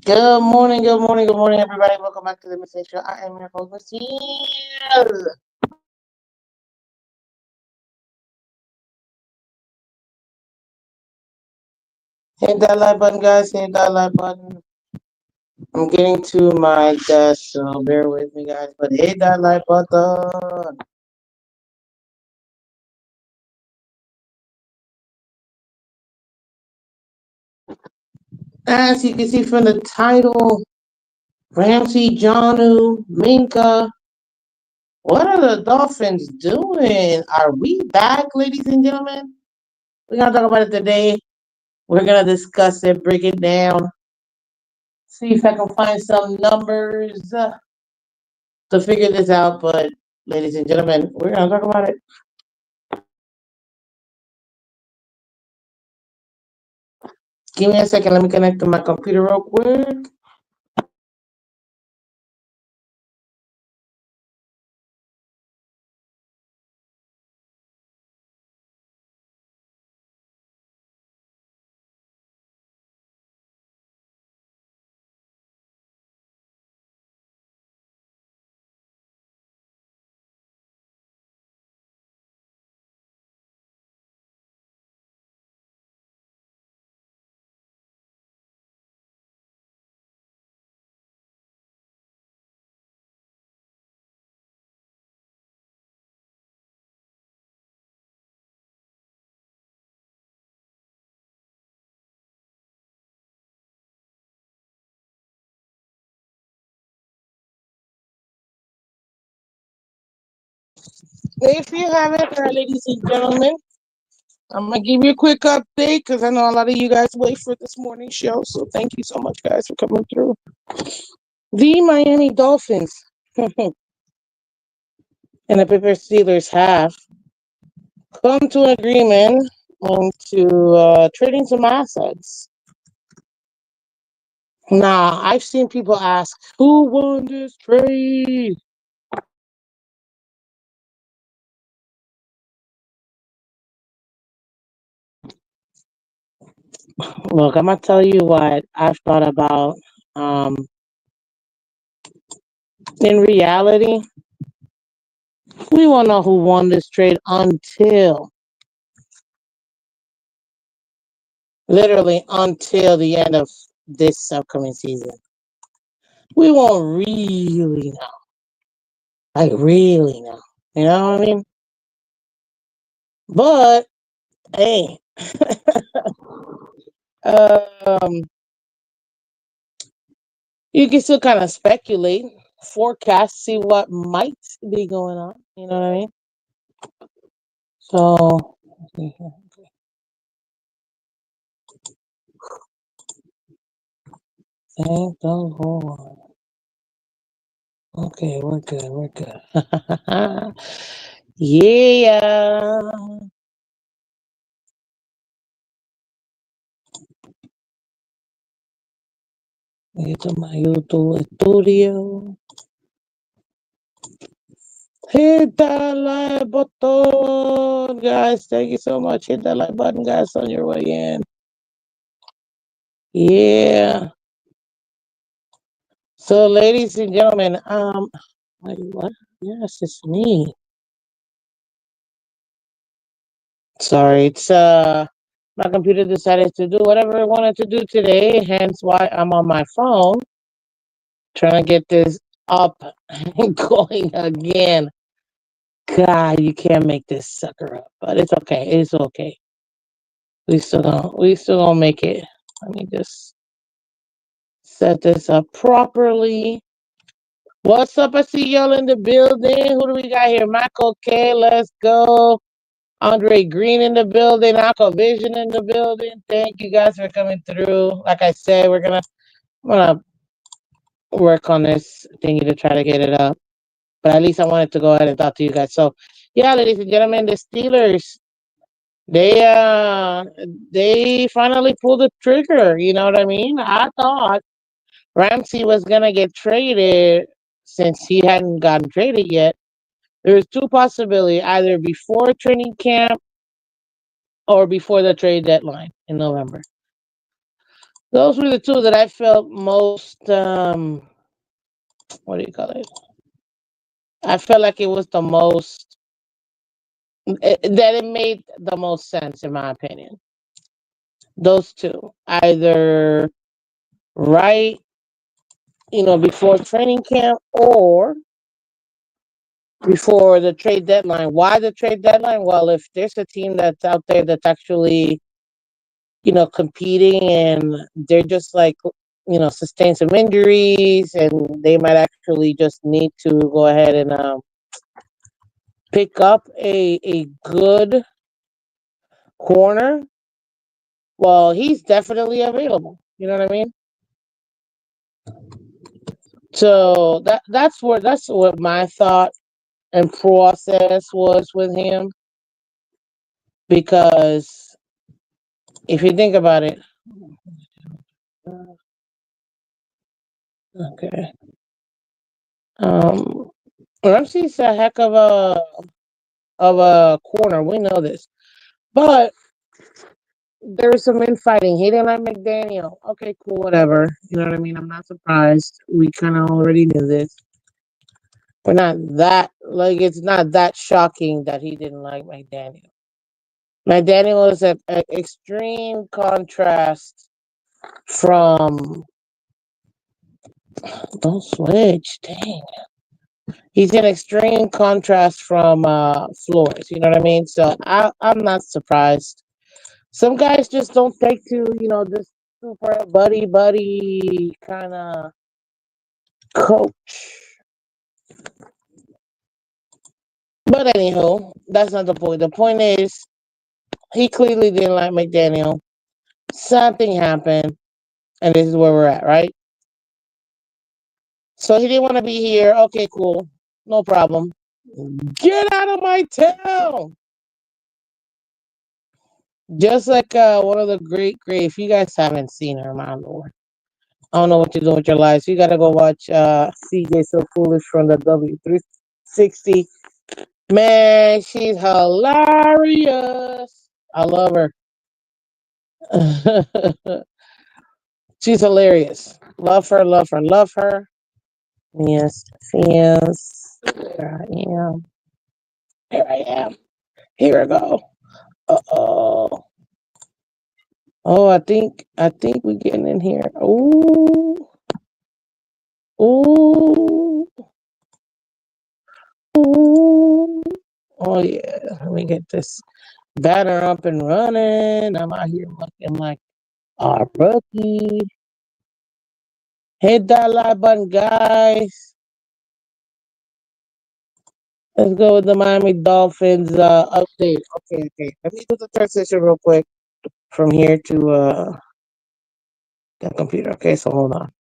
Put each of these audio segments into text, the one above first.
Good morning, good morning, good morning, everybody. Welcome back to the Miss Show. I am your host, Michelle. Hit that like button, guys. Hit that like button. I'm getting to my desk, so bear with me, guys. But hit that like button. As you can see from the title, Ramsey, Jonnu, Minkah. What are the Dolphins doing? Are we back, ladies and gentlemen? We're gonna talk about it today. We're gonna discuss it, break it down, see if I can find some numbers to figure this out. But, ladies and gentlemen, we're gonna talk about it. Give me a second. Let me connect to my computer real quick. If you haven't, ladies and gentlemen, I'm gonna give you a quick update because I know a lot of you guys wait for this morning show. So thank you so much, guys, for coming through. The Miami Dolphins and the Pittsburgh Steelers have come to an agreement into trading some assets. Now, I've seen people ask, who won this trade? Look, I'm gonna tell you what I've thought about. Um, in reality, we won't know who won this trade until literally until the end of this upcoming season. We won't really know, like really know. You know what I mean? But hey, um, you can still kind of speculate, forecast, see what might be going on. You know what I mean? So, thank the Lord. Okay, we're good. We're good. Yeah. Ito my YouTube studio. Hit that like button, guys. Thank you so much. Hit that like button, guys, on your way in. Yeah. So, ladies and gentlemen, wait, what? Yes, it's me. Sorry, it's my computer decided to do whatever it wanted to do today, hence why I'm on my phone trying to get this up and going again. God, you can't make this sucker up, but it's okay. It's okay. We still gonna make it. Let me just set this up properly. What's up? I see y'all in the building. Who do we got here? Michael K. Let's go. Andre Green in the building. Aqua Vision in the building. Thank you guys for coming through. Like I said, I'm gonna work on this thingy to try to get it up. But at least I wanted to go ahead and talk to you guys. So yeah, ladies and gentlemen, the Steelers, they uh they finally pulled the trigger. You know what I mean? I thought Ramsey was gonna get traded since he hadn't gotten traded yet. There's two possibilities: either before training camp or before the trade deadline in November. Those were the two that I felt most. What do you call it? I felt like it was the most that it made the most sense in my opinion. Those two, either right, before training camp or before the trade deadline. Why the trade deadline? Well, if there's a team that's out there that's actually, competing and they're just like, sustain some injuries and they might actually just need to go ahead and pick up a good corner, well, he's definitely available. You know what I mean? So that's what my thought and process was with him because if you think about it, okay, um, Ramsey's a heck of a corner. We know this, but there was some infighting. He didn't like McDaniel. Okay, cool, whatever. You know what I mean? I'm not surprised. We kind of already knew this. We're not that like it's not that shocking that he didn't like McDaniel. McDaniel is an extreme contrast from. Don't switch, dang. He's an extreme contrast from Flores. You know what I mean? So I'm not surprised. Some guys just don't take to this super buddy kind of coach. But anyhow, that's not the point. The point is he clearly didn't like McDaniel. Something happened, and this is where we're at, right? So he didn't want to be here. Okay, cool. No problem. Get out of my town. Just like one of the great. If you guys haven't seen her, my lord, I don't know what you're doing with your lives. You gotta go watch CJ So Foolish from the W360. Man, she's hilarious. I love her. She's hilarious. Love her, love her, love her. Yes, yes. Here I am. Here I am. Here I go. Uh-oh. Oh, I think we're getting in here. Ooh. Ooh. Ooh. Oh yeah. Let me get this banner up and running. I'm out here looking like a rookie. Hit that like button, guys. Let's go with the Miami Dolphins update. Okay, okay. Let me do the transition real quick from here to the computer. Okay, so hold on.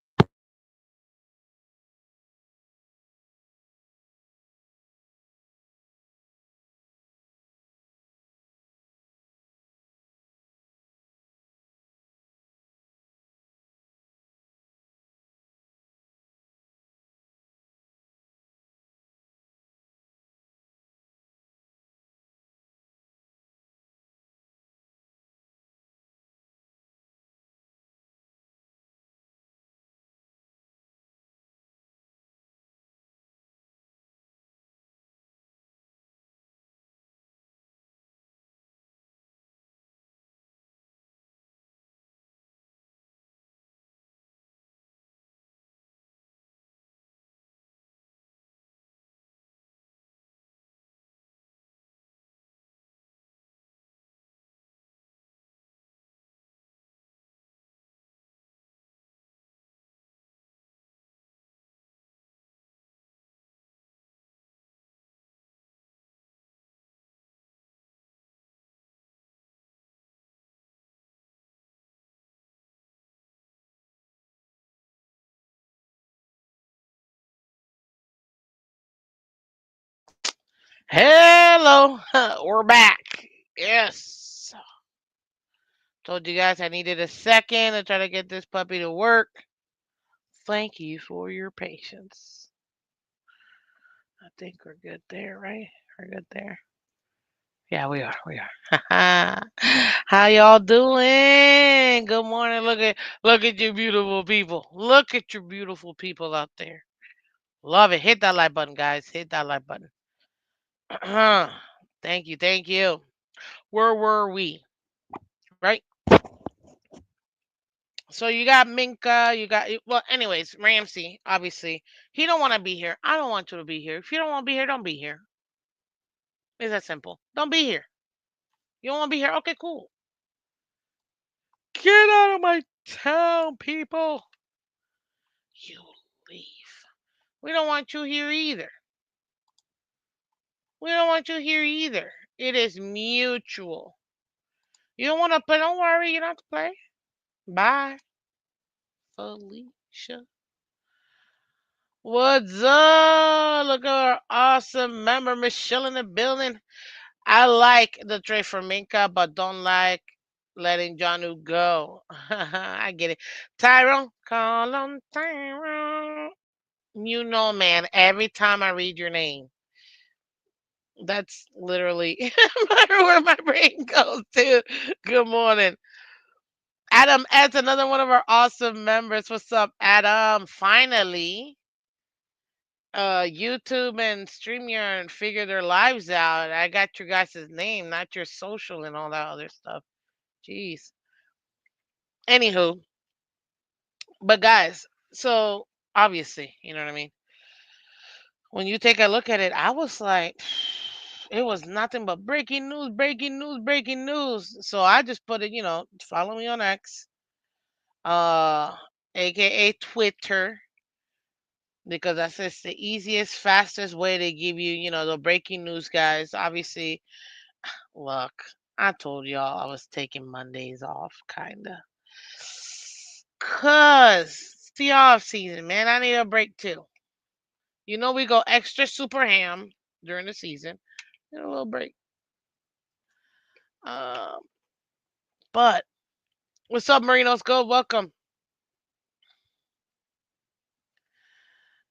Hello, we're back. Yes. Told you guys I needed a second to try to get this puppy to work. Thank you for your patience. I think we're good there, right? We're good there. Yeah, we are. We are. How y'all doing? morning. Good morning. Look at you beautiful people. Look at your beautiful people out there. Love it. Hit that like button, guys. Hit that like button. Thank you. Thank you. Where were we? Right? So you got Minka, you got well, anyways, Ramsey, obviously. He don't want to be here. I don't want you to be here. If you don't want to be here, don't be here. It's that simple. Don't be here. You don't want to be here? Okay, cool. Get out of my town, people. You leave. We don't want you here either. We don't want you here either. It is mutual. You don't want to play? Don't worry. You don't have to play. Bye, Felicia. What's up? Look at our awesome member, Michelle in the building. I like the trade for Minka, but don't like letting Jonnu go. I get it. Tyrone, call on Tyrone. You know, man, every time I read your name, that's literally where my brain goes to. Good morning. Adam adds another one of our awesome members. What's up, Adam? Finally, YouTube and StreamYard figure their lives out. I got your guys' name, not your social and all that other stuff. Jeez. Anywho, but guys, so obviously, you know what I mean? When you take a look at it, I was like, it was nothing but breaking news, breaking news, breaking news. So I just put it, follow me on X, uh, aka Twitter, because that's just the easiest, fastest way to give you, the breaking news, guys. Obviously, look, I told y'all I was taking Mondays off, kinda. Cause it's the off season, man. I need a break too. We go extra super ham during the season. Need a little break. Um, but what's up, Marinos? Go, welcome.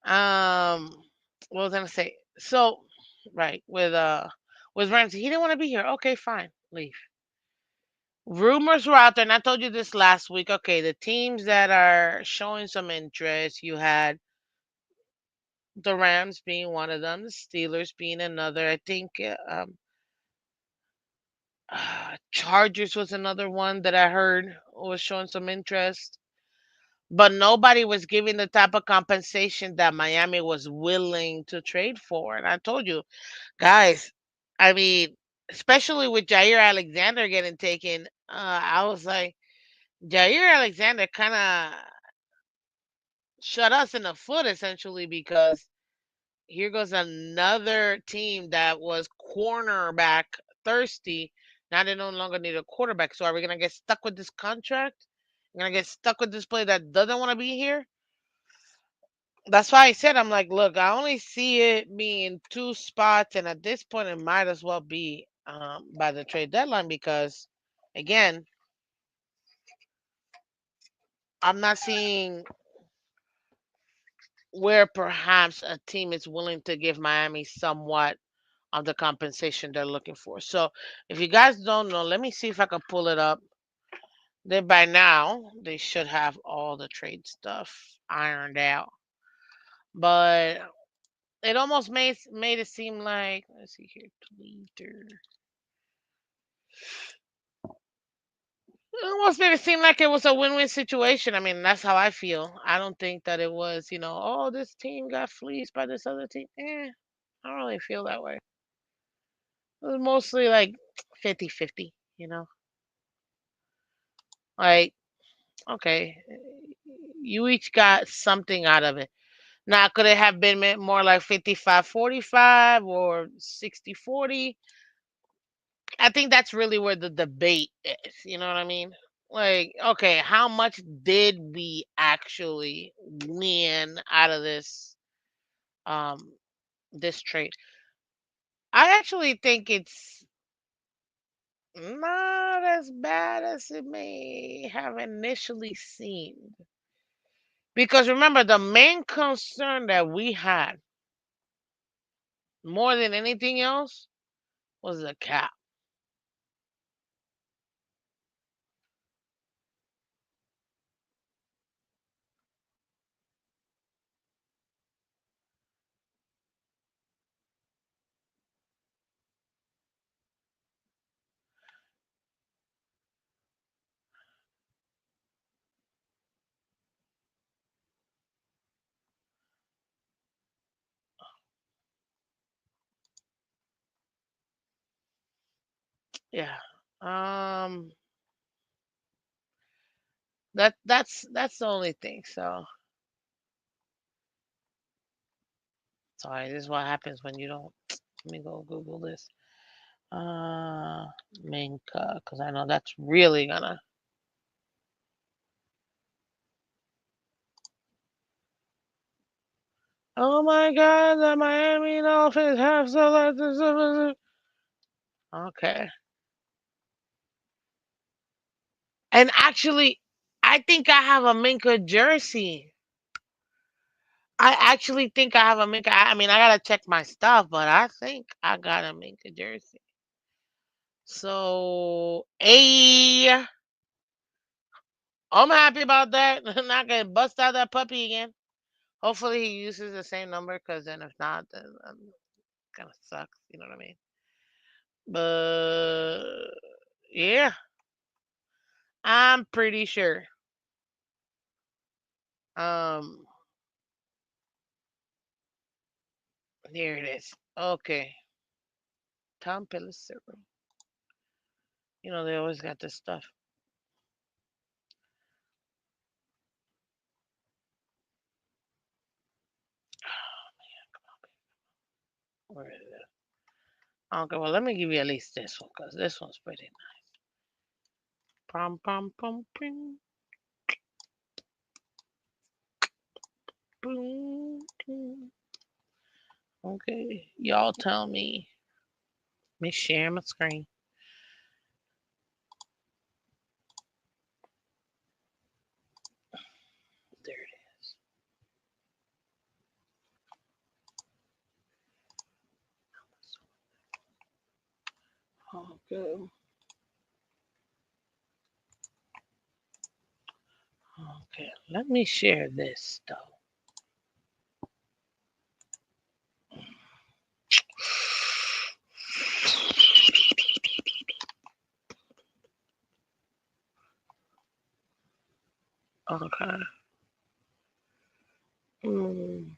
Um, what was I gonna say? So, right with Ramsey, he didn't want to be here. Okay, fine, leave. Rumors were out there, and I told you this last week. Okay, the teams that are showing some interest, you had the Rams being one of them, the Steelers being another. I think Chargers was another one that I heard was showing some interest. But nobody was giving the type of compensation that Miami was willing to trade for. And I told you, guys, I mean, especially with Jair Alexander getting taken, I was like, Jair Alexander kind of shut us in the foot essentially because here goes another team that was cornerback thirsty. Now they no longer need a quarterback. So are we gonna get stuck with this contract? We're gonna get stuck with this player that doesn't want to be here? That's why I said I'm like, look, I only see it being two spots, and at this point, it might as well be by the trade deadline because, again, I'm not seeing where perhaps a team is willing to give Miami somewhat of the compensation they're looking for. So if you guys don't know, let me see if I can pull it up. Then by now they should have all the trade stuff ironed out. But it almost made it seem like, let's see here, Twitter. It almost made it seem like it was a win-win situation. I mean, that's how I feel. I don't think that it was, oh, this team got fleeced by this other team. I don't really feel that way. It was mostly like 50-50, Like, okay, you each got something out of it. Now, could it have been more like 55-45 or 60-40? I think that's really where the debate is. You know what I mean? Like, okay, how much did we actually win out of um this trade? I actually think it's not as bad as it may have initially seemed. Because remember, the main concern that we had more than anything else was the cap. Yeah. Um. That's the only thing. So sorry. This is what happens when you don't. Let me go Google this. Uh, Minkah, because I know that's really gonna. Oh my God, the Miami Dolphins have selected. Okay. And actually, I think I have a Minkah jersey. I actually think I have a Minkah. I mean, I gotta check my stuff, but I think I got a Minkah jersey. So, hey, I'm happy about that. Not gonna bust out that puppy again. Hopefully, he uses the same number, because then if not, then kind of sucks. You know what I mean? But yeah, I'm pretty sure. Um, Here it is. Okay, Tom Pelissero. You know they always got this stuff. Where is it? Okay, well let me give you at least this one, because this one's pretty nice. Pom pom pom ping, boom, boom. Okay, y'all tell me. Let me share my screen. There it is. Okay. Okay, let me share this stuff. Okay. Mm.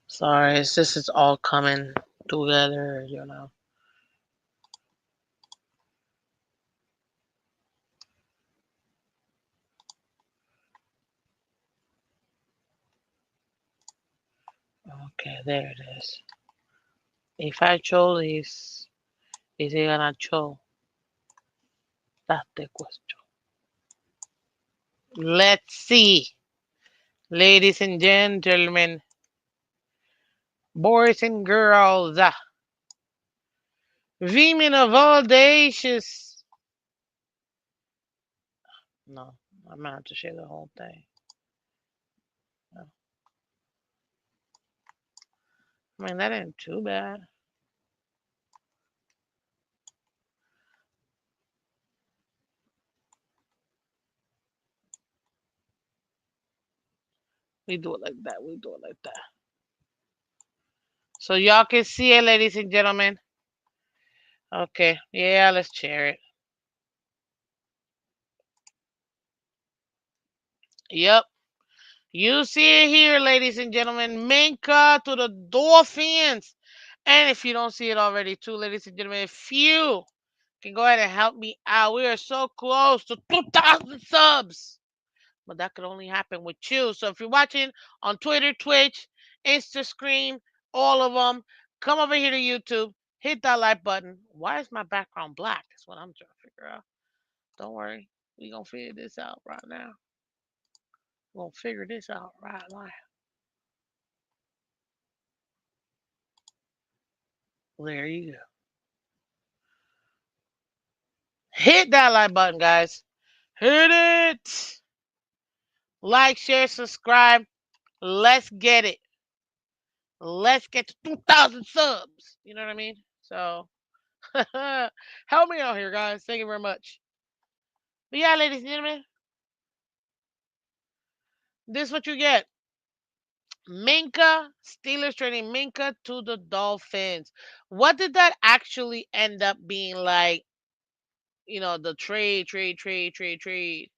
Sorry, it's just it's all coming together. Okay, there it is. If I show this, is it gonna show? That's the question. Let's see, ladies and gentlemen, boys and girls, women of all the ages. No, I'm gonna have to share the whole thing. No. I mean, that ain't too bad. We do it like that. We do it like that. So y'all can see it, ladies and gentlemen. Okay, yeah, let's share it. Yep. You see it here, ladies and gentlemen. Minkah to the Dolphins. And if you don't see it already, too, ladies and gentlemen, if you can go ahead and help me out, we are so close to 2,000 subs. But that could only happen with you. So if you're watching on Twitter, Twitch, Instagram, all of them, come over here to YouTube, hit that like button. Why is my background black? That's what I'm trying to figure out. Don't worry, we gonna figure this out right now. We're gonna figure this out right now. There you go. Hit that like button, guys. Hit it. Like, share, subscribe. Let's get it. Let's get to 2,000 subs. You know what I mean? So, help me out here, guys. Thank you very much. But yeah, ladies and gentlemen, this is what you get. Minkah, Steelers trading Minkah to the Dolphins. What did that actually end up being like the trade.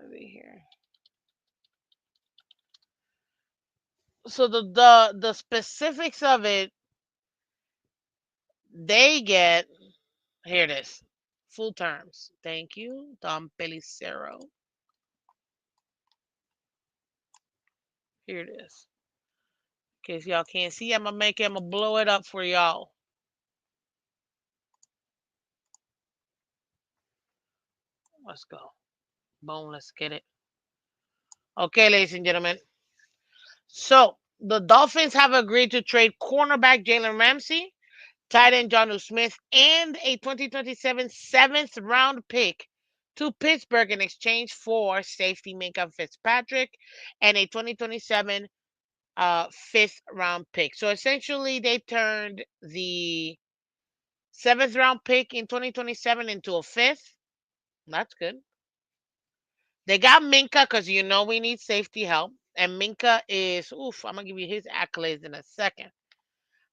Over here. So the specifics of it, they get here. It is full terms. Thank you, Don Pelicero. Here it is. In case y'all can't see, I'm gonna blow it up for y'all. Let's go. Boom. Let's get it. Okay, ladies and gentlemen. So the Dolphins have agreed to trade cornerback Jalen Ramsey, tight end Jonnu Smith, and a 2027 seventh round pick to Pittsburgh in exchange for safety Minkah Fitzpatrick and a 2027 fifth round pick. So essentially, they turned the seventh round pick in 2027 into a fifth. That's good. They got Minkah because we need safety help. And Minkah is, oof, I'm going to give you his accolades in a second.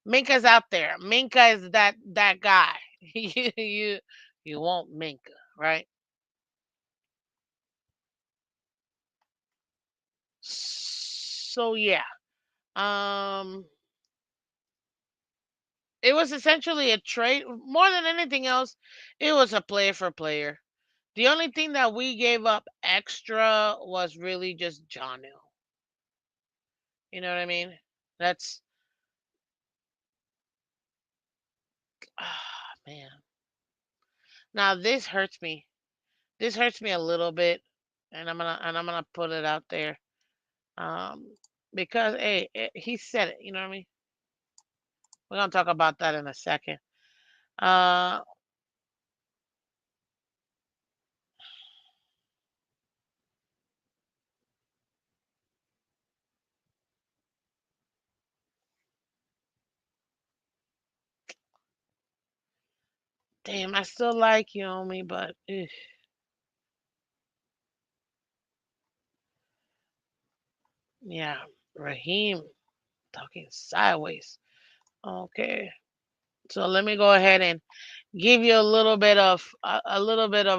Minkah's out there. Minkah is that guy. you you want Minkah, right? So yeah. Um it was essentially a trade more than anything else. It was a player for player. The only thing that we gave up extra was really just Jonnu. You know what I mean? That's man. Now this hurts me. This hurts me a little bit, and I'm gonna put it out there. Um, because hey, he said it. You know what I mean? We're gonna talk about that in a second. Uh, damn, I still like you on me, but yeah, Raheem talking sideways. Okay, so let me go ahead and give you a little bit of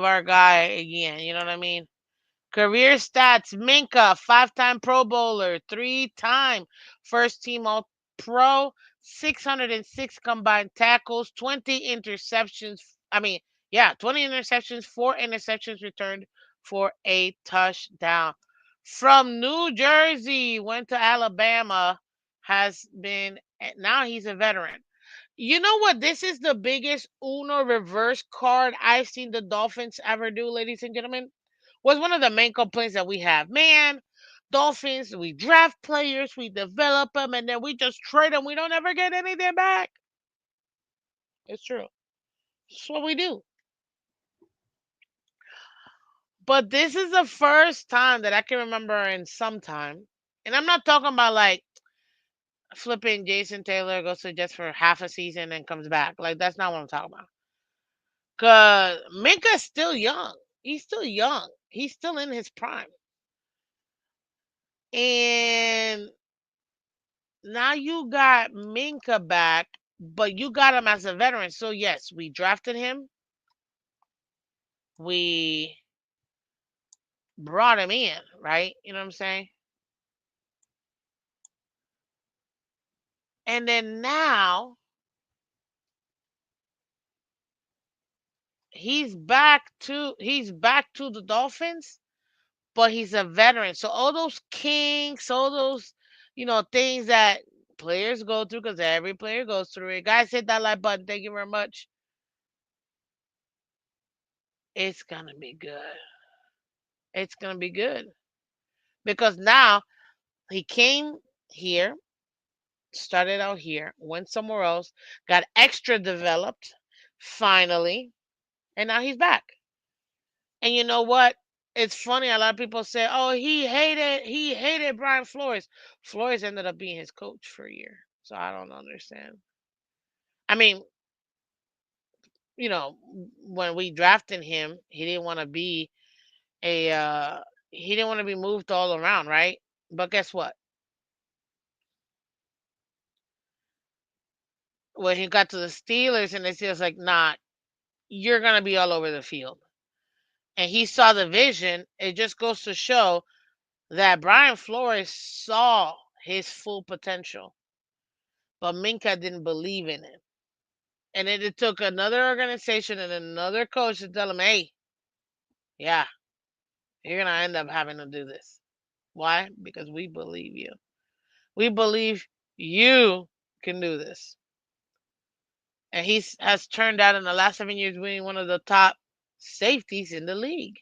our guy again. You know what I mean? Career stats: Minkah, five-time Pro Bowler, three-time first team All Pro, 606 combined tackles, 20 interceptions. I mean, yeah, 20 interceptions, four interceptions returned for a touchdown. From New Jersey, went to Alabama, has been, now he's a veteran. You know what? This is the biggest Uno reverse card I've seen the Dolphins ever do, ladies and gentlemen. Was one of the main complaints that we have. Man, Dolphins, we draft players, we develop them, and then we just trade them. We don't ever get anything back. It's true. It's what we do. But this is the first time that I can remember in some time. And I'm not talking about like flipping Jason Taylor goes to just for half a season and comes back. Like, that's not what I'm talking about. Because Minka's still young. He's still young. He's still in his prime. And now you got Minka back, but you got him as a veteran. So yes, we drafted him. We brought him in, right? You know what I'm saying? And then now he's back to the Dolphins, but he's a veteran. So all those kinks, all those, things that players go through, because every player goes through it. Guys, hit that like button. Thank you very much. It's gonna be good. It's gonna be good. Because now he came here, started out here, went somewhere else, got extra developed, finally, and now he's back. And you know what? It's funny. A lot of people say, "Oh, he hated Brian Flores." Flores ended up being his coach for a year, so I don't understand. I mean, when we drafted him, he didn't want to be a he didn't want to be moved all around, right? But guess what? When he got to the Steelers, and the Steelers like, nah, you're gonna be all over the field. And he saw the vision. It just goes to show that Brian Flores saw his full potential, but Minkah didn't believe in it. And it took another organization and another coach to tell him, hey, yeah, you're going to end up having to do this. Why? Because we believe you. We believe you can do this. And he has turned out in the last 7 years being one of the top safeties in the league.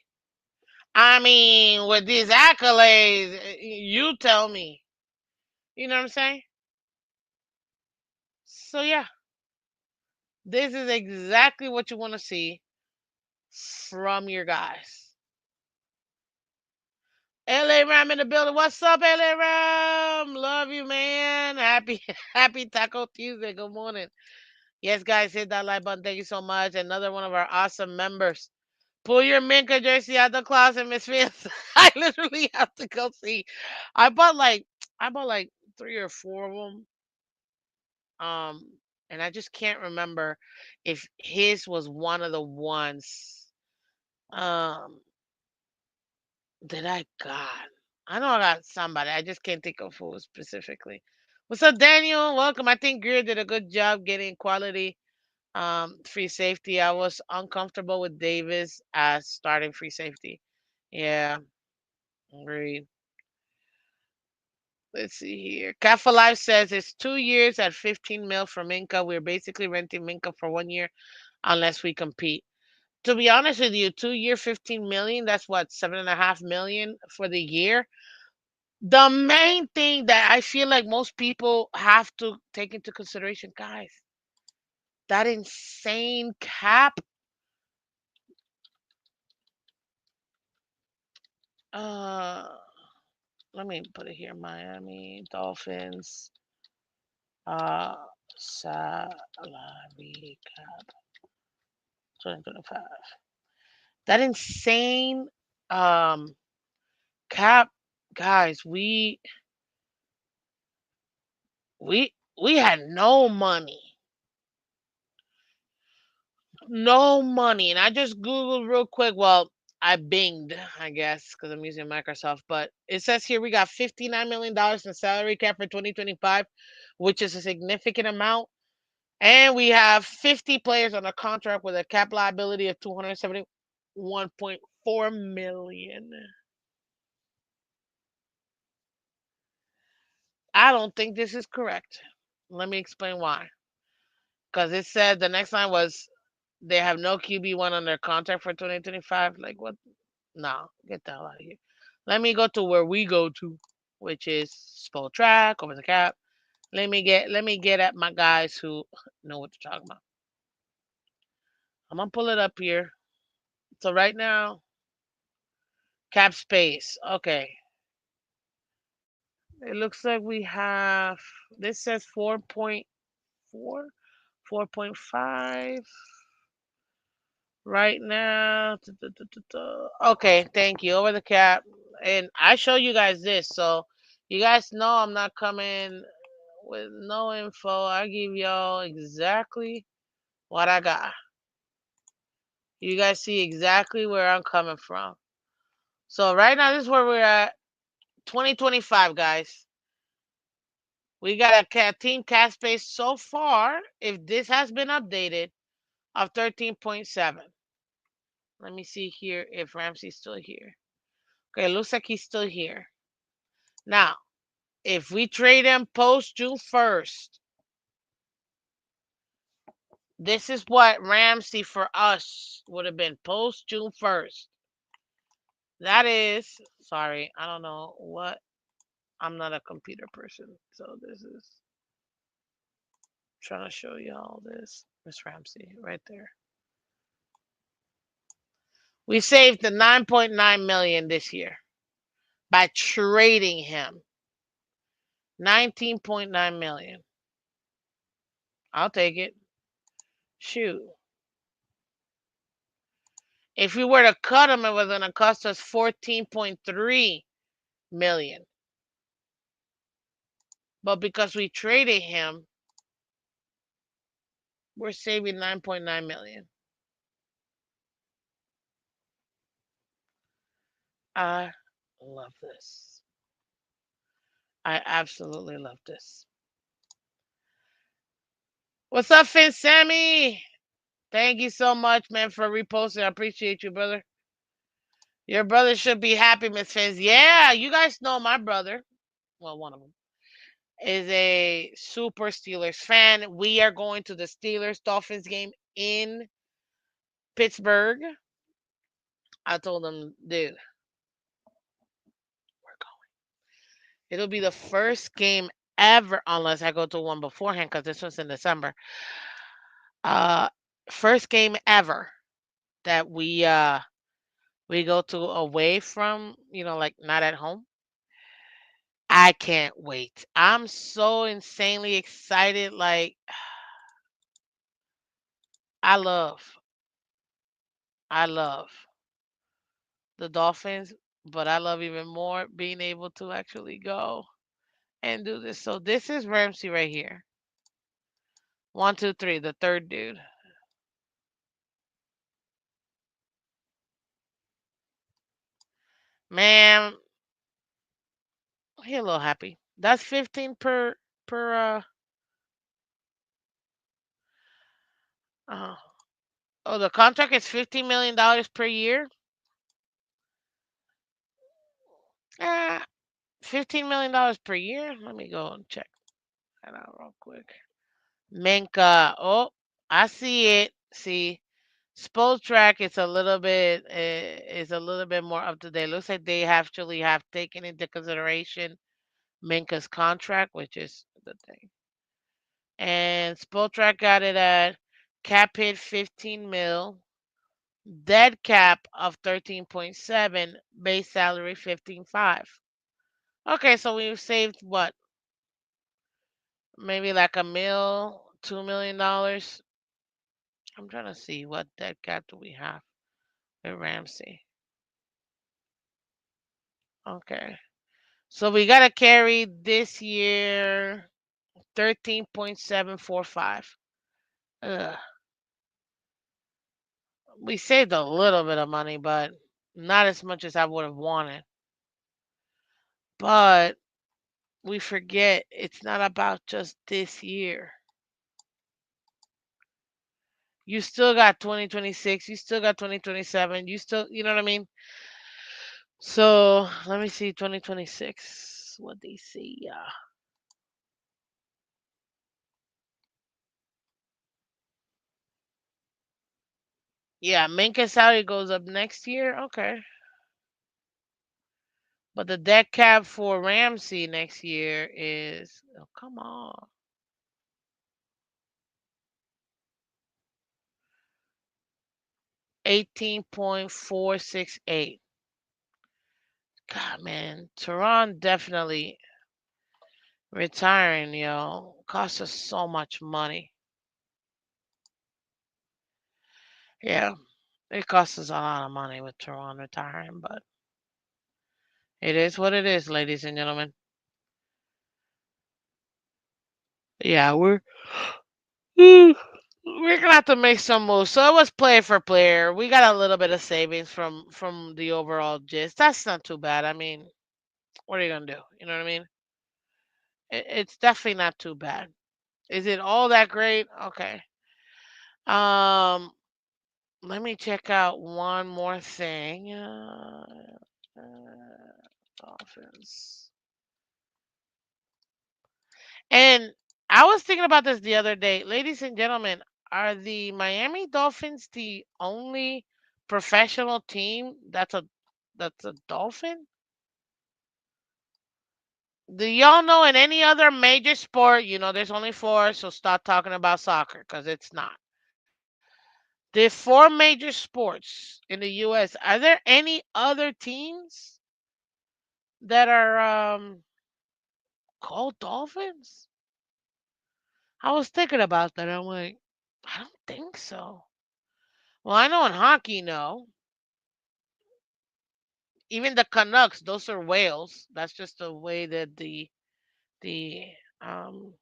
I mean, with these accolades, you tell me. You know what I'm saying? So, yeah, this is exactly what you want to see from your guys. LA Ram in the building. What's up, LA Ram? Love you, man. Happy Happy Taco Tuesday. Good morning. Yes, guys, hit that like button. Thank you so much. Another one of our awesome members. Pull your Minkah jersey out the closet, Miss Phins. I literally have to go see. I bought like I bought like 3 or 4 of them. Um, and I just can't remember if his was one of the ones um that I got. I know I got somebody. I just can't think of who specifically. What's up, Daniel? Welcome. I think Greer did a good job getting quality free safety. I was uncomfortable with Davis as starting free safety. Yeah, agreed. Let's see here. Cat for Life says it's 2 years at 15 mil for Minkah. We're basically renting Minkah for 1 year unless we compete. To be honest with you, 2 year 15 million, that's what, 7.5 million for the year. The main thing that I feel like most people have to take into consideration, guys, that insane cap. Uh, Let me put it here: Miami Dolphins uh salary cap 2025. That insane um cap, guys. We had no money. No money. And I just Googled real quick. Well, I binged, I guess, because I'm using Microsoft. But it says here we got $59 million in salary cap for 2025, which is a significant amount. And we have 50 players on a contract with a cap liability of 271.4 million. I don't think this is correct. Let me explain why. Because it said the next line was they have no QB1 on their contract for 2025. Like, what? No, get the hell out of here. Let me go to where we go to, which is Spell Track, over the cap. Let me get at my guys who know what they're talking about. I'm gonna pull it up here. So right now, cap space. Okay. It looks like we have, this says 4.4, 4.5 right now. Okay, thank you. Over the cap. And I show you guys this, so you guys know I'm not coming with no info. I give y'all exactly what I got. You guys see exactly where I'm coming from. So right now, this is where we're at. 2025, guys. We got a team cap space so far, if this has been updated, of 13.7. Let me see here if Ramsey's still here. Okay, looks like he's still here. Now, if we trade him post June 1st, this is what Ramsey for us would have been post June 1st. That is, sorry, I don't know what, I'm not a computer person, so this is trying to show y'all this. Miss Ramsey, right there. We saved the 9.9 million this year by trading him. 19.9 million. I'll take it. Shoot. If we were to cut him, it was going to cost us 14.3 million. But because we traded him, we're saving 9.9 million. I love this. I absolutely love this. What's up, Finn Sammy? Thank you so much, man, for reposting. I appreciate you, brother. Your brother should be happy, Miss Fins. Yeah, you guys know my brother. Well, one of them is a super Steelers fan. We are going to the Steelers Dolphins game in Pittsburgh. I told him, dude, we're going. It'll be the first game ever, unless I go to one beforehand, because this one's in December. Uh, First game ever that we go to away from, like not at home. I can't wait. I'm so insanely excited. Like I love, I love the Dolphins, but I love even more being able to actually go and do this. So this is Ramsey right here. One, two, three, the third dude. Man, he a little happy. That's 15 per uh oh, the contract is $15 million per year. Ah, $15 million per year. Let me go and check that out real quick. Minkah. Oh, I see it. See, Track is a little bit more up to date. Looks like they actually have taken into consideration Minkah's contract, which is the thing. And Track got it at cap hit 15 mil, dead cap of 13.7, base salary 15.5. Okay, so we've saved what? Maybe like a mil, $2 million. I'm trying to see what dead cap do we have with Ramsey. Okay. So we gotta carry this year 13.745. Ugh. We saved a little bit of money, but not as much as I would have wanted. But we forget it's not about just this year. You still got 2026, you still got 2027, you still, you know what I mean? So let me see 2026. What they see, yeah. Yeah, Minka salary goes up next year. Okay. But the debt cap for Ramsey next year is, oh, come on, 18.468. God, man, Tehran definitely retiring, yo, costs us so much money. Yeah, it costs us a lot of money with Tehran retiring, but it is what it is, ladies and gentlemen. Yeah, we're gonna have to make some moves. So it was player for player. We got a little bit of savings from the overall gist. That's not too bad. I mean, what are you gonna do? You know what I mean? It's definitely not too bad. Is it all that great? Okay. Um, Let me check out one more thing. Dolphins. And I was thinking about this the other day, ladies and gentlemen. Are the Miami Dolphins the only professional team that's a Dolphin? Do y'all know in any other major sport, there's only four, so stop talking about soccer because it's not. The four major sports in the U.S. Are there any other teams that are called Dolphins? I was thinking about that. I'm like, I don't think so. Well, I know in hockey, no. Even the Canucks, those are whales. That's just the way that the um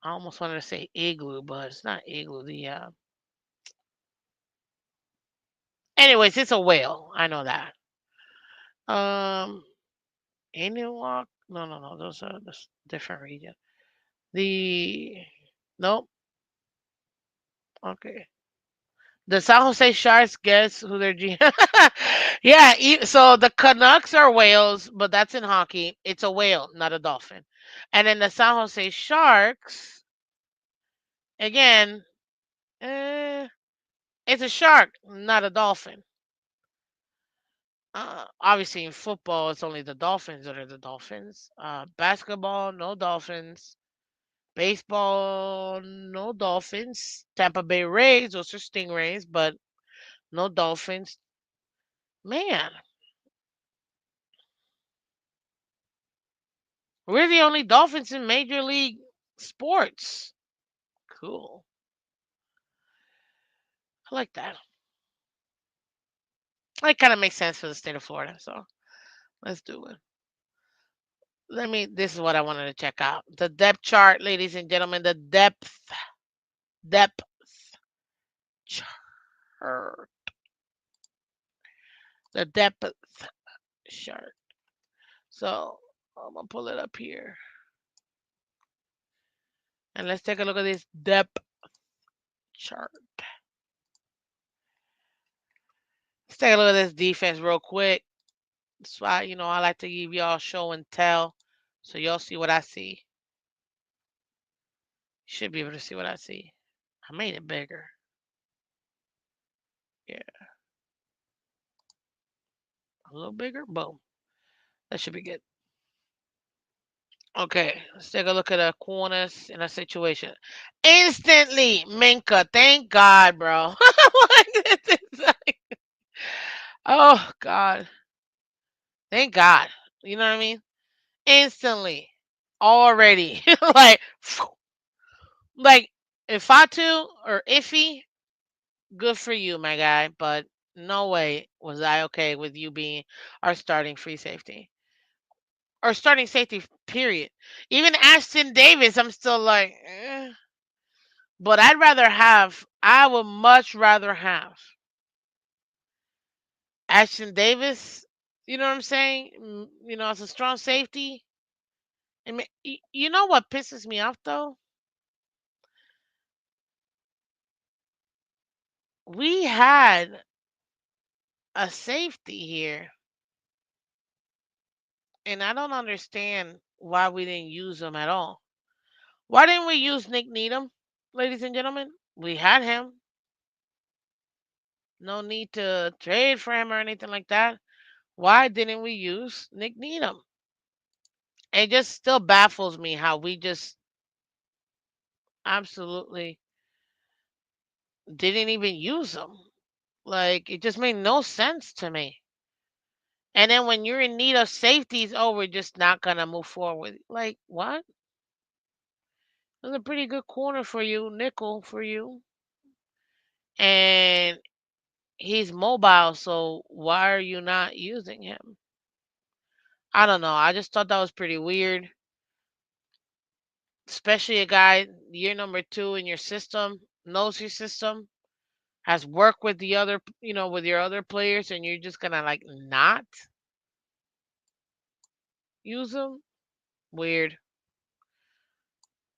I almost wanted to say igloo, but it's not igloo. The Anyways, it's a whale. I know that. Um, Inuak? No, no, no. Those are this different region. The nope. Okay. The San Jose Sharks, guess who their G? Yeah. So the Canucks are whales, but that's in hockey. It's a whale, not a dolphin. And then the San Jose Sharks, again, eh, it's a shark, not a dolphin. Obviously, in football, it's only the Dolphins that are the Dolphins. Basketball, no Dolphins. Baseball, no Dolphins. Tampa Bay Rays, those are Stingrays, but no Dolphins. Man, we're the only Dolphins in Major League sports. Cool. I like that. It kind of makes sense for the state of Florida, so let's do it. This is what I wanted to check out. The depth chart, ladies and gentlemen, the depth chart. The depth chart. So I'm gonna pull it up here and let's take a look at this depth chart. Let's take a look at this defense real quick. That's why I like to give y'all show and tell, so y'all see what I see. You should be able to see what I see. I made it bigger. Yeah, a little bigger. Boom. That should be good. Okay, let's take a look at the corners in a situation. Instantly, Minkah. Thank God, bro. Oh God. Thank God. You know what I mean? Instantly. Already. like like if Fatu or Iffy, good for you, my guy. But no way was I okay with you being our starting free safety. Or starting safety, period. Even Ashton Davis, I'm still like, eh. But I would much rather have Ashton Davis, you know what I'm saying? As a strong safety. I mean, you know what pisses me off though? We had a safety here, and I don't understand why we didn't use him at all. Why didn't we use Nick Needham, ladies and gentlemen? We had him. No need to trade for him or anything like that. Why didn't we use Nick Needham? It just still baffles me how we just absolutely didn't even use him. Like, it just made no sense to me. And then when you're in need of safeties, oh, we're just not gonna move forward. Like, what? That's a pretty good corner for you, nickel for you. And he's mobile, so why are you not using him? I don't know. I just thought that was pretty weird. Especially a guy year number two in your system, knows your system, has worked with the other, with your other players, and you're just gonna like not use them. Weird.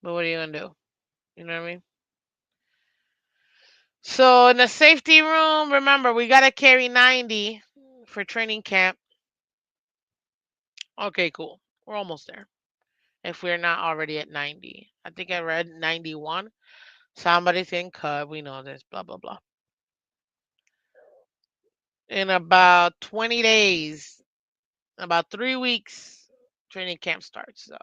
But what are you gonna do? You know what I mean? So in the safety room, remember we gotta carry 90 for training camp. Okay, cool. We're almost there. If we're not already at 90. I think I read 91. Somebody's in cut. We know this. Blah blah blah. In about 20 days, about 3 weeks, training camp starts. So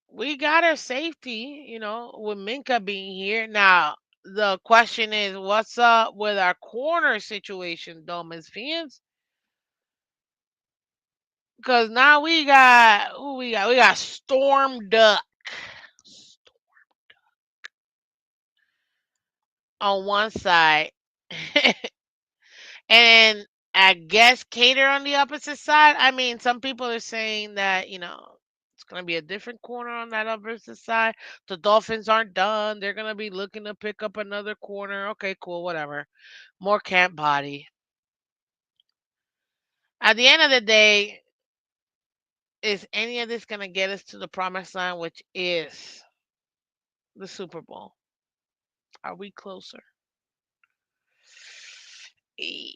we got our safety, with Minkah being here. Now the question is, what's up with our corner situation, though, Miss Phins? Because now we got who we got? We got Storm Duck on one side, and I guess Cater on the opposite side. I mean, some people are saying that it's gonna be a different corner on that opposite side. The Dolphins aren't done. They're gonna be looking to pick up another corner. Okay, cool, whatever. More camp body. At the end of the day, is any of this gonna get us to the promised land, which is the Super Bowl? Are we closer? Yeah.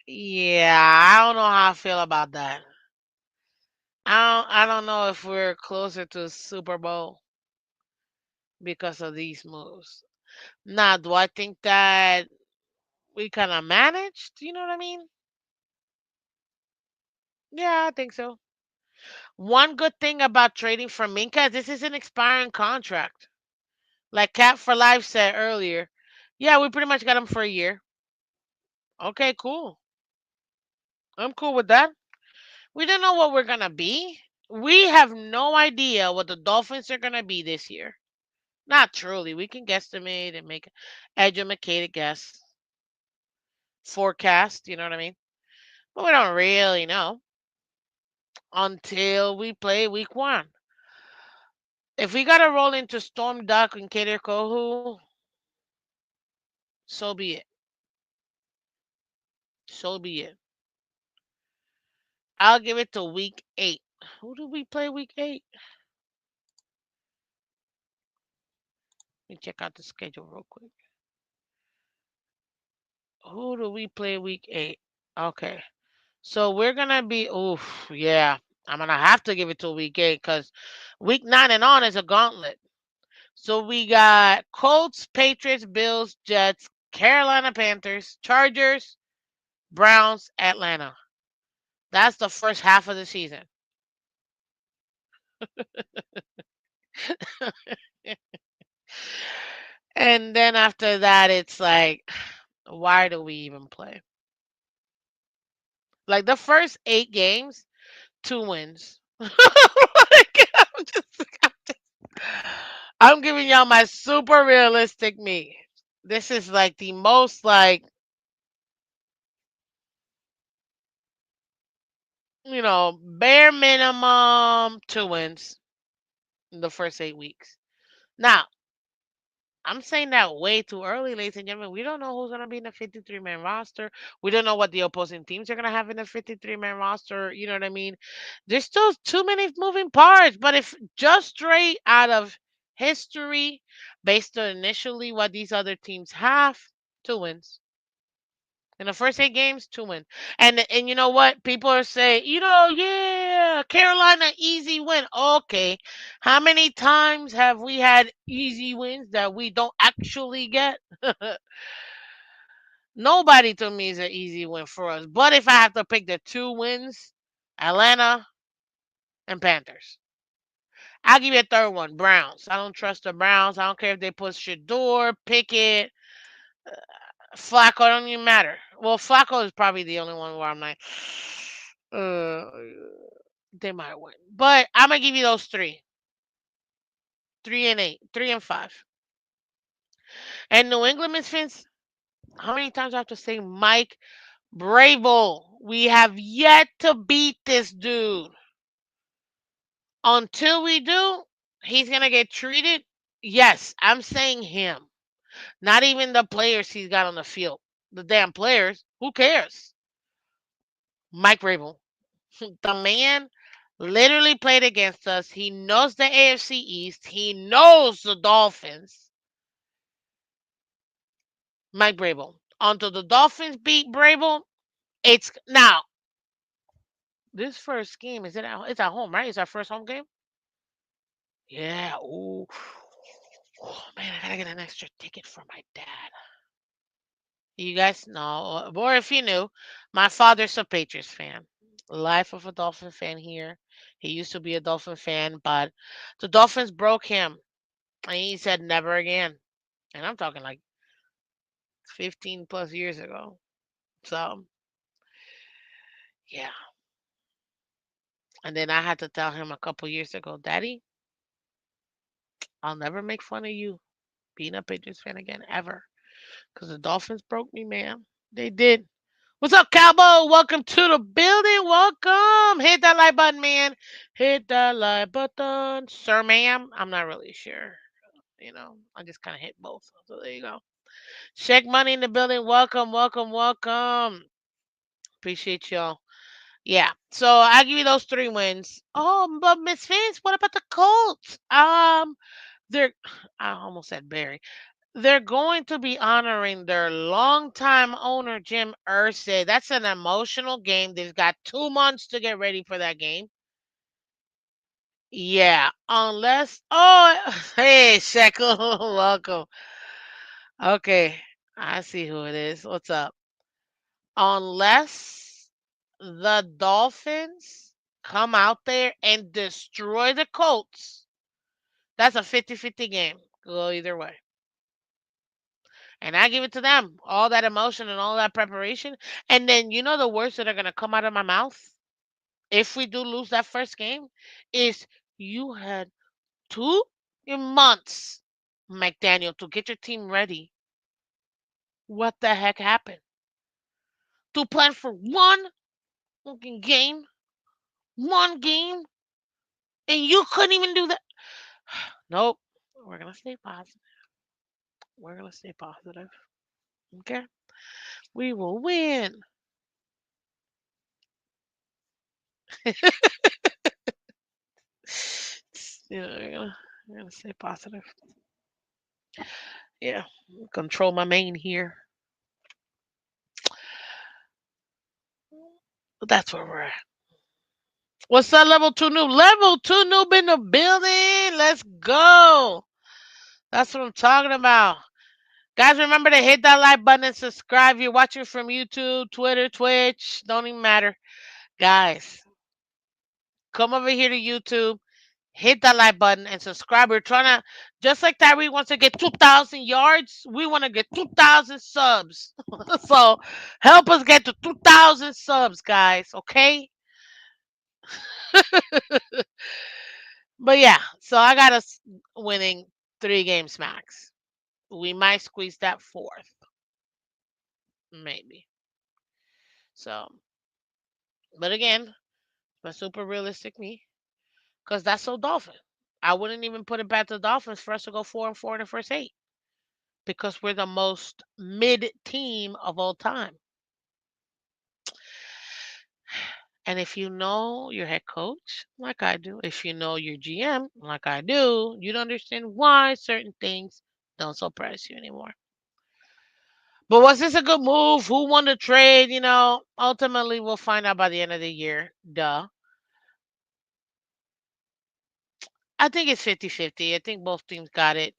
Yeah, I don't know how I feel about that. I don't know if we're closer to Super Bowl because of these moves. Now, do I think that we kind of managed? You know what I mean? Yeah, I think so. One good thing about trading for Minka, this is an expiring contract. Like Cap for Life said earlier. Yeah, we pretty much got him for a year. Okay, cool. I'm cool with that. We don't know what we're gonna be. We have no idea what the Dolphins are gonna be this year. Not truly. We can guesstimate and make educated guess, forecast. You know what I mean? But we don't really know until we play week one. If we gotta roll into Storm Duck and Kader Kohu, so be it. So be it. I'll give it to week 8. Who do we play week 8? Let me check out the schedule real quick. Who do we play week 8? Okay. So we're gonna be oof, yeah. I'm gonna have to give it to week 8 because week 9 and on is a gauntlet. So we got Colts, Patriots, Bills, Jets, Carolina Panthers, Chargers, Browns, Atlanta. That's the first half of the season. And then after that, it's like, why do we even play? Like the first 8 games, 2 wins. Like, I'm giving y'all my super realistic me. This is like the most like, bare minimum 2 wins in the first 8 weeks. Now, I'm saying that way too early, ladies and gentlemen. We don't know who's gonna be in the 53-man roster. We don't know what the opposing teams are gonna have in the 53-man roster. You know what I mean? There's still too many moving parts. But if just straight out of history, based on initially what these other teams have, 2 wins. In the first 8 games, 2 wins. And you know what? People are saying, yeah, Carolina easy win. Okay. How many times have we had easy wins that we don't actually get? Nobody to me is an easy win for us. But if I have to pick the 2 wins, Atlanta and Panthers. I'll give you a third one, Browns. I don't trust the Browns. I don't care if they put Shador, Pickett, Flacco. Don't even matter. Well, Flacco is probably the only one where I'm like, uh, they might win. But I'm gonna give you those three, 3 and 8, 3 and 5. And New England Misfits. How many times do I have to say Mike Brable? We have yet to beat this dude. Until we do, he's gonna get treated. Yes, I'm saying him. Not even the players he's got on the field. The damn players. Who cares? Mike Brable. The man literally played against us. He knows the AFC East. He knows the Dolphins. Mike Brable. Until the Dolphins beat Brable, it's now this first game is it's at home, right? It's our first home game. Yeah. Ooh. Oh man, I gotta get an extra ticket for my dad. You guys know, or if you knew, my father's a Patriots fan. Life of a Dolphin fan here. He used to be a Dolphin fan, but the Dolphins broke him, and he said never again. And I'm talking like 15 plus years ago. So yeah. And then I had to tell him a couple years ago, Daddy, I'll never make fun of you being a Patriots fan again ever, because the Dolphins broke me, man. They did. What's up, cowboy? Welcome to the building. Welcome. Hit that like button, man. Hit that like button, sir, ma'am. I'm not really sure. I just kind of hit both. So there you go. Check money in the building. Welcome, welcome, welcome. Appreciate y'all. Yeah. So I give you those three wins. Oh, but Miss Phins, what about the Colts? They're I almost said Barry. They're going to be honoring their longtime owner, Jim Irsay. That's an emotional game. They've got 2 months to get ready for that game. Yeah, unless hey Shekel, welcome. Okay, I see who it is. What's up? Unless the Dolphins come out there and destroy the Colts, that's a 50-50 game. Go either way. And I give it to them. All that emotion and all that preparation. And then you know the words that are gonna come out of my mouth if we do lose that first game is you had 2 months, McDaniel, to get your team ready. What the heck happened? To plan for one fucking game, one game, and you couldn't even do that. Nope. We're gonna stay positive. We're gonna stay positive. Okay. We will win. We're gonna stay positive. Yeah. Control my main here. But that's where we're at. What's that level two noob? Level two noob in the building. Let's go. That's what I'm talking about. Guys, remember to hit that like button and subscribe. If you're watching from YouTube, Twitter, Twitch, don't even matter. Guys, come over here to YouTube, hit that like button and subscribe. We're trying to, just like Tyree wants to get 2,000 yards, we want to get 2,000 subs. So help us get to 2,000 subs, guys, okay? But yeah, so I got us winning 3 games max. We might squeeze that fourth, maybe. So, but again, my super realistic me, because that's so Dolphin. I wouldn't even put it back to the Dolphins for us to go 4-4 in the first 8 because we're the most mid team of all time. And if you know your head coach, like I do, if you know your GM, like I do, you'd understand why certain things don't surprise you anymore. But was this a good move? Who won the trade? Ultimately, we'll find out by the end of the year. Duh. I think it's 50-50. I think both teams got it.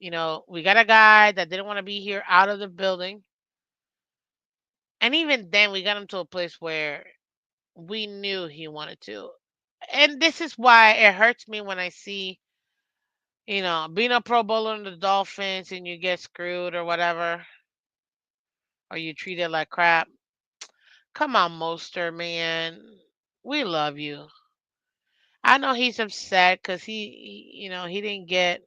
We got a guy that didn't want to be here out of the building. And even then, we got him to a place where we knew he wanted to. And this is why it hurts me when I see, being a Pro Bowler in the Dolphins and you get screwed or whatever, or you treated like crap. Come on, Moster, man. We love you. I know he's upset because he didn't get,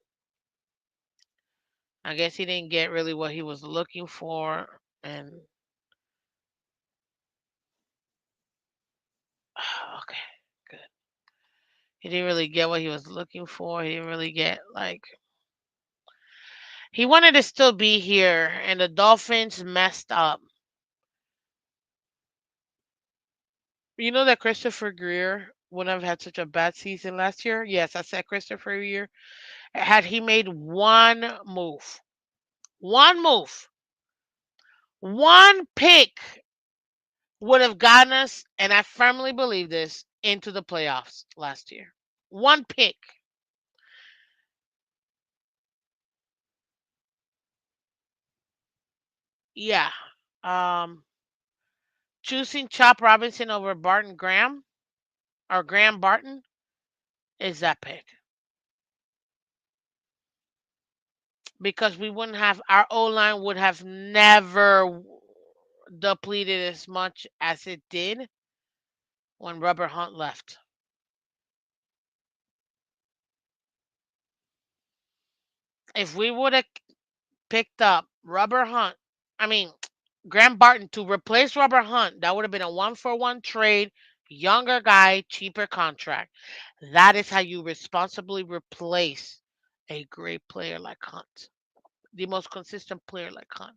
I guess he didn't get really what he was looking for. And, okay, good. He didn't really get what he was looking for. He didn't really get, like, he wanted to still be here, and the Dolphins messed up. You know that Christopher Greer wouldn't have had such a bad season last year? Yes, I said Christopher Greer. Had he made one move, one pick would have gotten us, and I firmly believe this, into the playoffs last year. One pick. Yeah. Um, Choosing Chop Robinson over Barton Graham or Graham Barton is that pick. Because we wouldn't have, our O line would have never depleted as much as it did when Rubber Hunt left. If we would have picked up Rubber Hunt, I mean, Graham Barton to replace Robert Hunt. That would have been a 1-for-1 trade. Younger guy, cheaper contract. That is how you responsibly replace a great player like Hunt, the most consistent player like Hunt.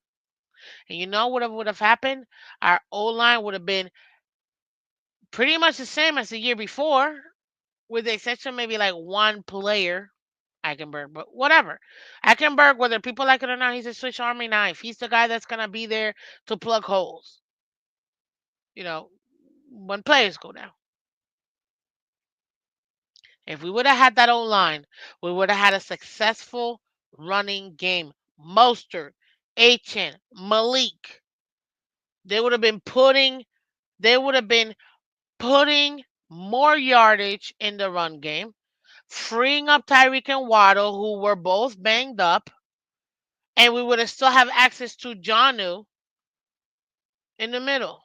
And you know what would have happened? Our O line would have been pretty much the same as the year before, with the exception maybe like one player, Eichenberg, but whatever. Eichenberg, whether people like it or not, he's a Swiss Army knife. He's the guy that's gonna be there to plug holes. You know, when players go down. If we would have had that O line, we would have had a successful running game. Mostert, Achan, Malik. They would have been putting they would have been putting more yardage in the run game, freeing up Tyreek and Waddle, who were both banged up, and we would have still have access to Jonnu in the middle.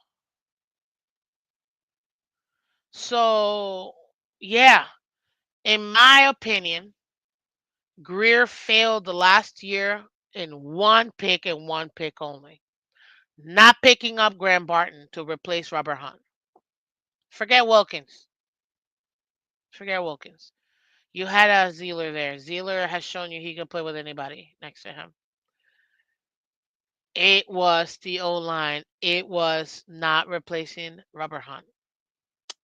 So, yeah, in my opinion, Greer failed the last year in one pick and one pick only. Not picking up Graham Barton to replace Robert Hunt. Forget Wilkins. Forget Wilkins. You had a Zeeler there. Zeeler has shown you he can play with anybody next to him. It was the O line. It was not replacing Robert Hunt.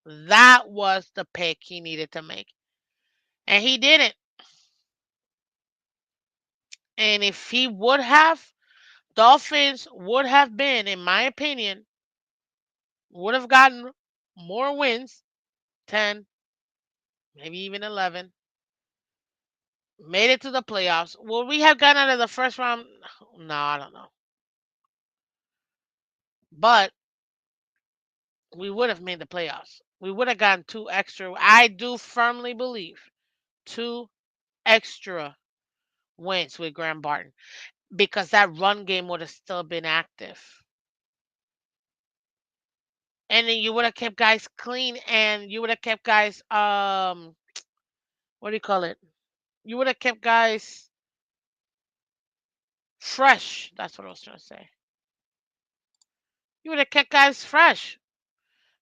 That was the pick he needed to make. And he didn't. And if he would have, Dolphins would have been, in my opinion, would have gotten more wins, 10, maybe even 11, made it to the playoffs. Would we have gotten out of the first round? No, I don't know. But we would have made the playoffs. We would have gotten two extra. I do firmly believe two extra wins with Graham Barton because that run game would have still been active. And then you would have kept guys clean and you would have kept guys what do you call it? You would have kept guys fresh. That's what I was trying to say. You would have kept guys fresh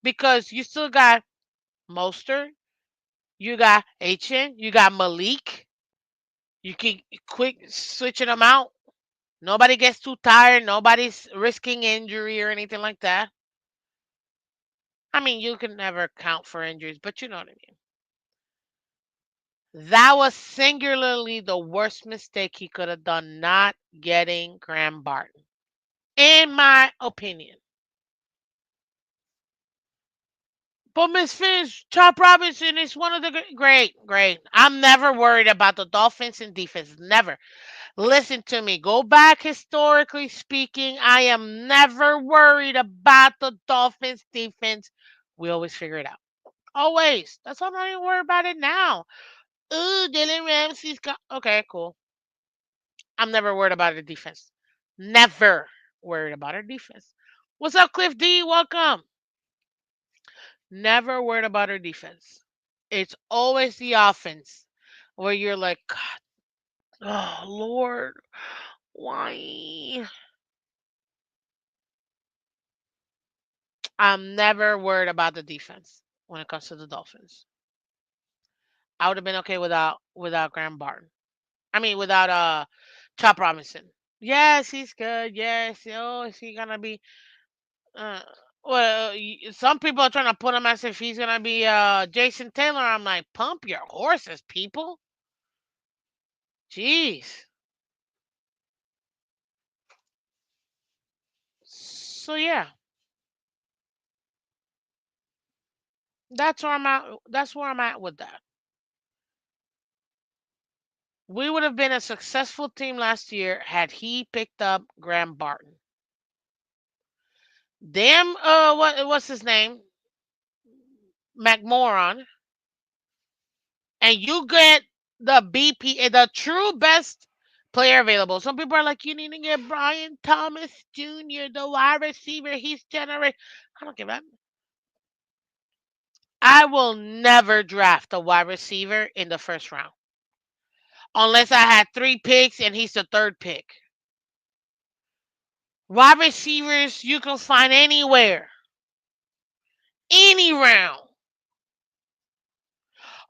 because you still got Mostert, you got HN, you got Malik. You can quick switching them out. Nobody gets too tired. Nobody's risking injury or anything like that. I mean, you can never count for injuries, but you know what I mean. That was singularly the worst mistake he could have done, not getting Graham Barton, in my opinion. But Miss Finch, Chop Robinson is one of the great, great. I'm never worried about the Dolphins and defense. Never. Listen to me. Go back historically speaking. I am never worried about the Dolphins defense. We always figure it out. Always. That's why I'm not even worried about it now. Ooh, Dylan Ramsey's got. Okay, cool. I'm never worried about our defense. Never worried about our defense. What's up, Cliff D? Welcome. Never worried about our defense. It's always the offense where you're like, God, oh, Lord, why? I'm never worried about the defense when it comes to the Dolphins. I would have been okay without Graham Barton. I mean, without Chop Robinson. Yes, he's good. Yes. Oh, is he gonna be? Uh, well, some people are trying to put him as if he's gonna be Jason Taylor. I'm like, pump your horses, people. Jeez. So yeah, that's where I'm at. That's where I'm at with that. We would have been a successful team last year had he picked up Graham Barton. Damn, what's his name? McMoron, and you get the BP, the true best player available. Some people are like, you need to get Brian Thomas Jr., the wide receiver. He's generate. I don't give a. I will never draft a wide receiver in the first round unless I had three picks and he's the third pick. Wide receivers you can find anywhere, any round.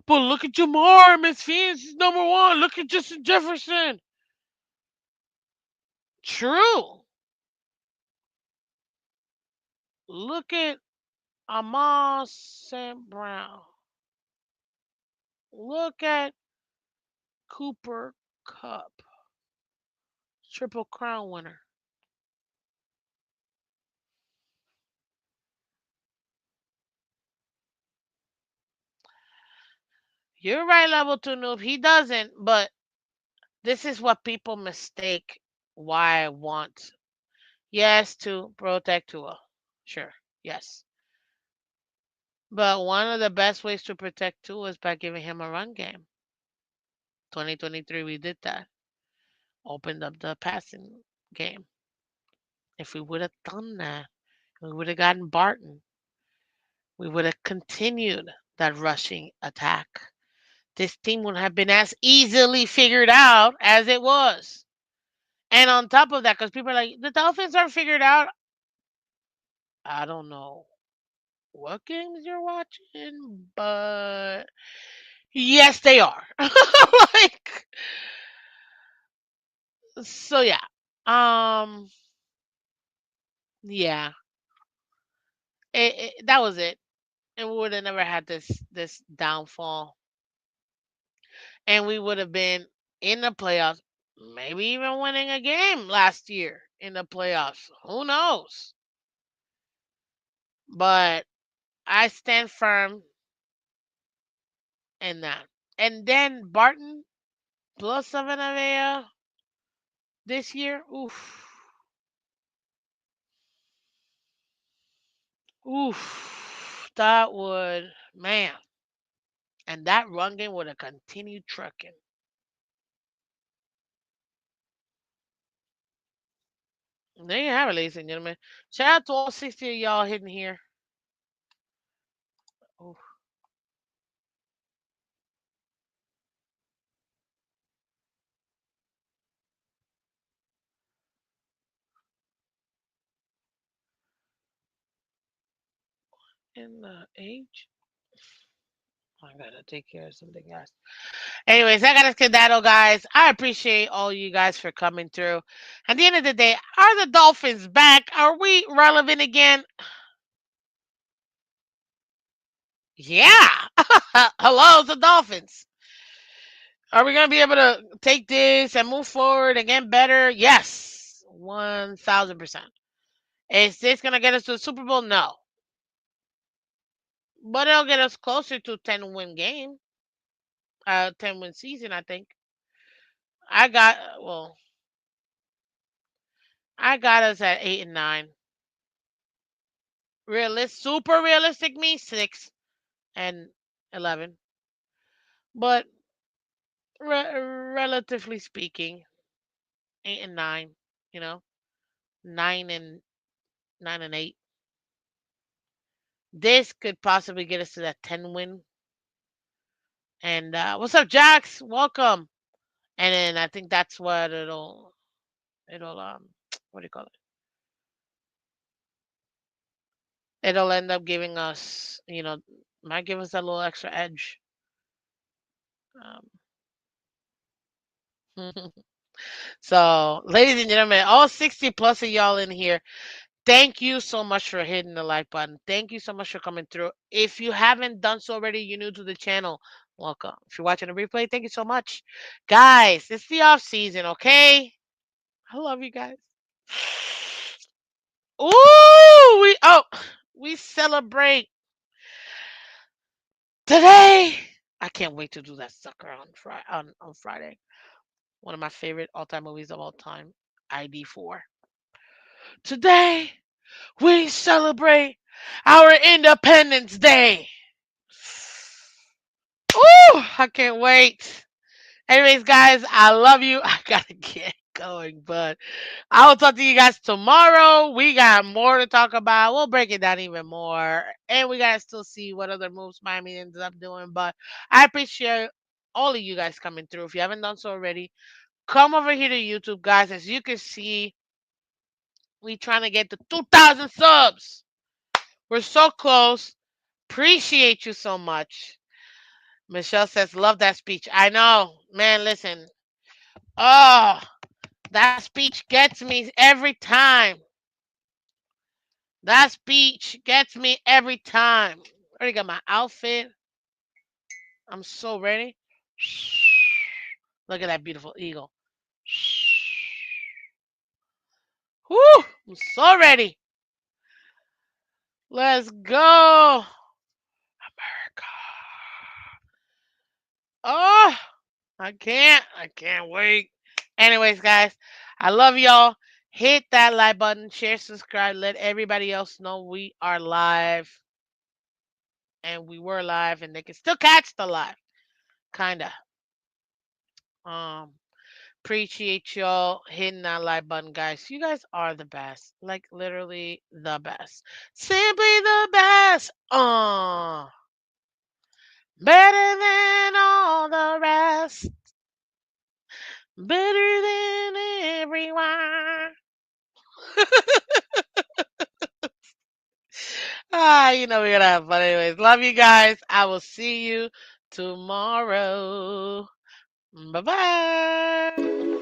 But look at Jamar, Miss Phins is number one. Look at Justin Jefferson. True. Look at Amon St. Brown. Look at Cooper Cup, Triple Crown winner. You're right, level two noob. He doesn't, but this is what people mistake why I want. Yes, to protect Tua. Sure. Yes. But one of the best ways to protect Tua is by giving him a run game. 2023, we did that. Opened up the passing game. If we would have done that, we would have gotten Barton. We would have continued that rushing attack. This team would have been as easily figured out as it was. And on top of that, because people are like, the Dolphins are figured out. I don't know what games you're watching, but yes, they are. Like, so yeah. Um, yeah. That was it. And we would have never had this downfall. And we would have been in the playoffs, maybe even winning a game last year in the playoffs. Who knows? But I stand firm in that. And then Barton plus 7 this year. Oof. Oof. That would, man. And that run game would have continued trucking. There you have it, ladies and gentlemen. Shout out to all 60 of y'all hitting here. Oof. In the age. I gotta take care of something, guys. Anyways, I gotta skedaddle, guys. I appreciate all you guys for coming through. At the end of the day, are the Dolphins back? Are we relevant again? Yeah. Hello, the Dolphins. Are we gonna be able to take this and move forward and get better? Yes, 1,000%. Is this gonna get us to the Super Bowl? No, but it'll get us closer to 10-win game, 10-win season. I think. I got well. I got us at 8 and 9. Super realistic me 6 and 11, but relatively speaking, 8 and 9. You know, 9 and 8. This could possibly get us to that 10-win. And what's up, Jax? Welcome. And then I think that's what it'll what do you call it? It'll end up giving us, might give us that little extra edge. So, ladies and gentlemen, all 60 plus of y'all in here, thank you so much for hitting the like button. Thank you so much for coming through. If you haven't done so already, you're new to the channel, welcome. If you're watching a replay, thank you so much. Guys, it's the off season, okay? I love you guys. Ooh, we celebrate today. I can't wait to do that sucker on Friday. One of my favorite all-time movies of all time, ID4. Today we celebrate our Independence Day. Ooh, I can't wait. Anyways, guys, I love you. I gotta get going, but I will talk to you guys tomorrow. We got more to talk about. We'll break it down even more. And we gotta still see what other moves Miami ends up doing. But I appreciate all of you guys coming through. If you haven't done so already, come over here to YouTube, guys. As you can see, We trying to get to 2,000 subs. We're so close. Appreciate you so much. Michelle says, love that speech. I know. Man, listen. Oh, that speech gets me every time. That speech gets me every time. Already got my outfit. I'm so ready. Look at that beautiful eagle. Whoo! I'm so ready. Let's go. America. Oh, I can't. I can't wait. Anyways, guys, I love y'all. Hit that like button, share, subscribe, let everybody else know we are live. And we were live, and they can still catch the live. Kinda. Um, appreciate y'all hitting that like button, guys. You guys are the best. Like literally the best. Simply the best. Better than all the rest. Better than everyone. You know we're gonna have fun anyways. Love you guys. I will see you tomorrow. Bye bye.